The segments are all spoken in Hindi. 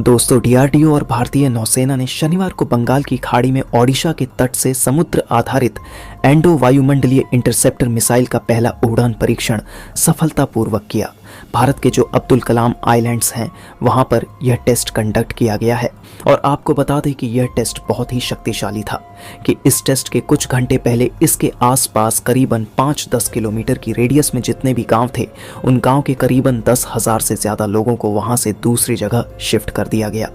दोस्तों, डीआरडीओ और भारतीय नौसेना ने शनिवार को बंगाल की खाड़ी में ओडिशा के तट से समुद्र आधारित एंडो वायुमंडलीय इंटरसेप्टर मिसाइल का पहला उड़ान परीक्षण सफलतापूर्वक किया। भारत के जो अब्दुल कलाम आइलैंड्स हैं वहां पर यह टेस्ट कंडक्ट किया गया है और आपको बता दें कि यह टेस्ट बहुत ही शक्तिशाली था कि इस टेस्ट के कुछ घंटे पहले इसके आसपास करीबन 5-10 किलोमीटर की रेडियस में जितने भी गांव थे उन गांव के करीबन 10,000 से ज़्यादा लोगों को वहां से दूसरी जगह शिफ्ट कर दिया गया,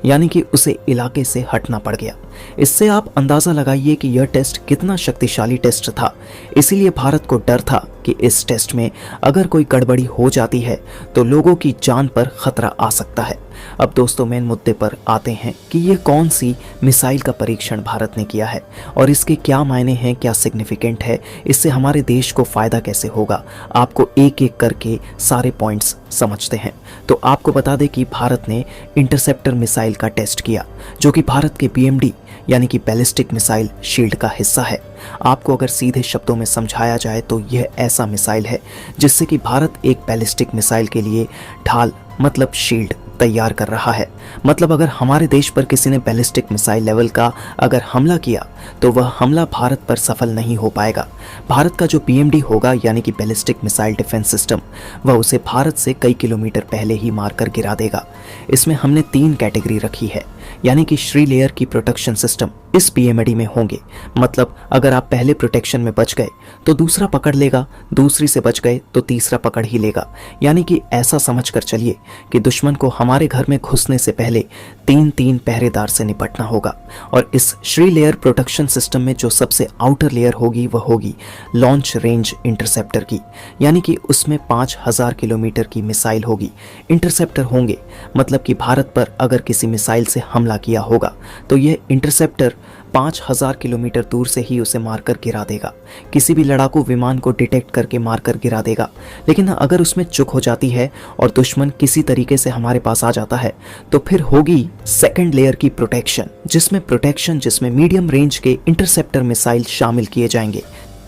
यानी कि उसे इलाके से हटना पड़ गया। इससे आप अंदाज़ा लगाइए कि यह टेस्ट कितना शक्तिशाली टेस्ट था। इसीलिए भारत को डर था कि इस टेस्ट में अगर कोई गड़बड़ी हो जाती है तो लोगों की जान पर खतरा आ सकता है। अब दोस्तों, मेन मुद्दे पर आते हैं कि ये कौन सी मिसाइल का परीक्षण भारत ने किया है और इसके क्या मायने हैं, क्या सिग्निफिकेंट है, इससे हमारे देश को फ़ायदा कैसे होगा। आपको एक एक करके सारे पॉइंट्स समझते हैं। तो आपको बता दें कि भारत ने इंटरसेप्टर मिसाइल का टेस्ट किया जो कि भारत के BMD यानी कि बैलिस्टिक मिसाइल शील्ड का हिस्सा है। आपको अगर सीधे शब्दों में समझाया जाए तो यह ऐसा मिसाइल है जिससे कि भारत एक बैलिस्टिक मिसाइल के लिए ढाल मतलब शील्ड तैयार कर रहा है। मतलब अगर हमारे देश पर किसी ने बैलिस्टिक मिसाइल लेवल का अगर हमला किया तो वह हमला भारत पर सफल नहीं हो पाएगा। भारत का जो BMD होगा यानी कि बैलिस्टिक मिसाइल डिफेंस सिस्टम, वह उसे भारत से कई किलोमीटर पहले ही मारकर गिरा देगा। इसमें हमने 3 कैटेगरी रखी है, यानी कि श्री लेयर की प्रोटेक्शन सिस्टम इस BMD में होंगे। मतलब अगर आप पहले प्रोटेक्शन में बच गए तो दूसरा पकड़ लेगा, दूसरी से बच गए तो तीसरा पकड़ ही लेगा। यानी कि ऐसा समझकर चलिए कि दुश्मन को हमारे घर में घुसने से पहले 3 पहरेदार से निपटना होगा। और इस श्री लेयर प्रोटेक्शन सिस्टम में जो सबसे आउटर लेयर होगी वह होगी लॉन्च रेंज इंटरसेप्टर की, यानी कि उसमें 5,000 किलोमीटर की मिसाइल होगी। इंटरसेप्टर होंगे मतलब कि भारत पर अगर किसी मिसाइल से हमला किया होगा तो यह इंटरसेप्टर 5,000 किलोमीटर दूर से ही उसे मारकर गिरा देगा। किसी भी लड़ाकू विमान को डिटेक्ट करके मारकर गिरा देगा। लेकिन अगर उसमें चूक हो जाती है और दुश्मन किसी तरीके से हमारे पास आ जाता है तो फिर होगी सेकंड लेयर की प्रोटेक्शन जिसमें मीडियम रेंज के इंटरसेप्टर मिसाइल शामिल किए जाएंगे,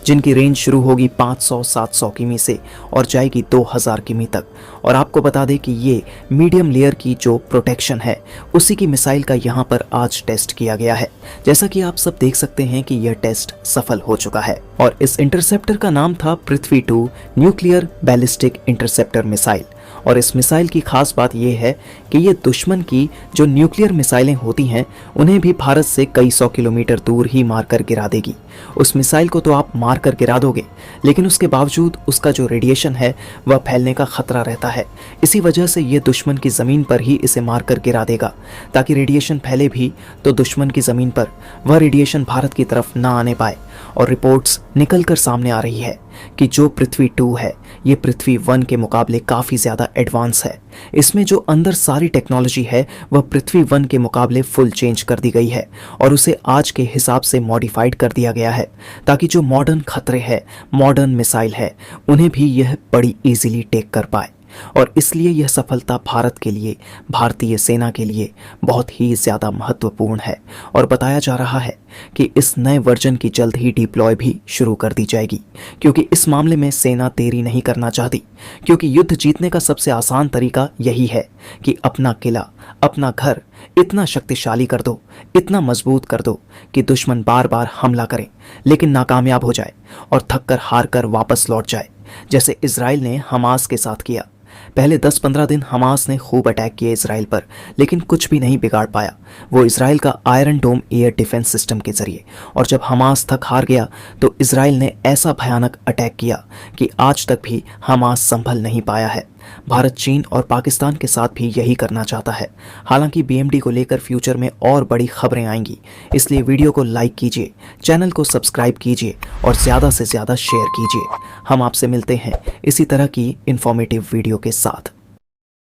जिनकी रेंज शुरू होगी 500-700 किमी से और जाएगी 2,000 किमी तक। और आपको बता दें कि ये मीडियम लेयर की जो प्रोटेक्शन है उसी की मिसाइल का यहाँ पर आज टेस्ट किया गया है। जैसा कि आप सब देख सकते हैं कि यह टेस्ट सफल हो चुका है और इस इंटरसेप्टर का नाम था पृथ्वी 2 न्यूक्लियर बैलिस्टिक इंटरसेप्टर मिसाइल। और इस मिसाइल की खास बात यह है कि ये दुश्मन की जो न्यूक्लियर मिसाइलें होती हैं उन्हें भी भारत से कई 100 किलोमीटर दूर ही मारकर गिरा देगी। उस मिसाइल को तो आप मारकर गिरा दोगे, लेकिन उसके बावजूद उसका जो रेडिएशन है वह फैलने का खतरा रहता है। इसी वजह से ये दुश्मन की ज़मीन पर ही इसे मारकर गिरा देगा, ताकि रेडिएशन फैले भी तो दुश्मन की ज़मीन पर वह रेडिएशन भारत की तरफ ना आने पाए। और रिपोर्ट्स निकल कर सामने आ रही है कि जो पृथ्वी 2 है ये पृथ्वी 1 के मुकाबले काफ़ी ज़्यादा एडवांस है। इसमें जो अंदर सारी टेक्नोलॉजी है वह पृथ्वी 1 के मुकाबले फुल चेंज कर दी गई है और उसे आज के हिसाब से मॉडिफाइड कर दिया गया है, ताकि जो मॉडर्न खतरे है, मॉडर्न मिसाइल है, उन्हें भी यह बड़ी ईजिली टेक कर पाए। और इसलिए यह सफलता भारत के लिए, भारतीय सेना के लिए बहुत ही ज़्यादा महत्वपूर्ण है। और बताया जा रहा है कि इस नए वर्जन की जल्द ही डिप्लॉय भी शुरू कर दी जाएगी, क्योंकि इस मामले में सेना देरी नहीं करना चाहती। क्योंकि युद्ध जीतने का सबसे आसान तरीका यही है कि अपना किला, अपना घर इतना शक्तिशाली कर दो, इतना मजबूत कर दो कि दुश्मन बार बार हमला करे लेकिन नाकामयाब हो जाए और थक कर हार कर वापस लौट जाए, जैसे इजराइल ने हमास के साथ किया। पहले 10-15 दिन हमास ने खूब अटैक किए इजराइल पर, लेकिन कुछ भी नहीं बिगाड़ पाया वो इजराइल का आयरन डोम एयर डिफेंस सिस्टम के जरिए। और जब हमास थक हार गया तो इजराइल ने ऐसा भयानक अटैक किया कि आज तक भी हमास संभल नहीं पाया है। भारत, चीन और पाकिस्तान के साथ भी यही करना चाहता है। हालांकि BMD को लेकर फ्यूचर में और बड़ी खबरें आएंगी, इसलिए वीडियो को लाइक कीजिए, चैनल को सब्सक्राइब कीजिए और ज़्यादा से ज़्यादा शेयर कीजिए। हम आपसे मिलते हैं इसी तरह की इंफॉर्मेटिव वीडियो के साथ।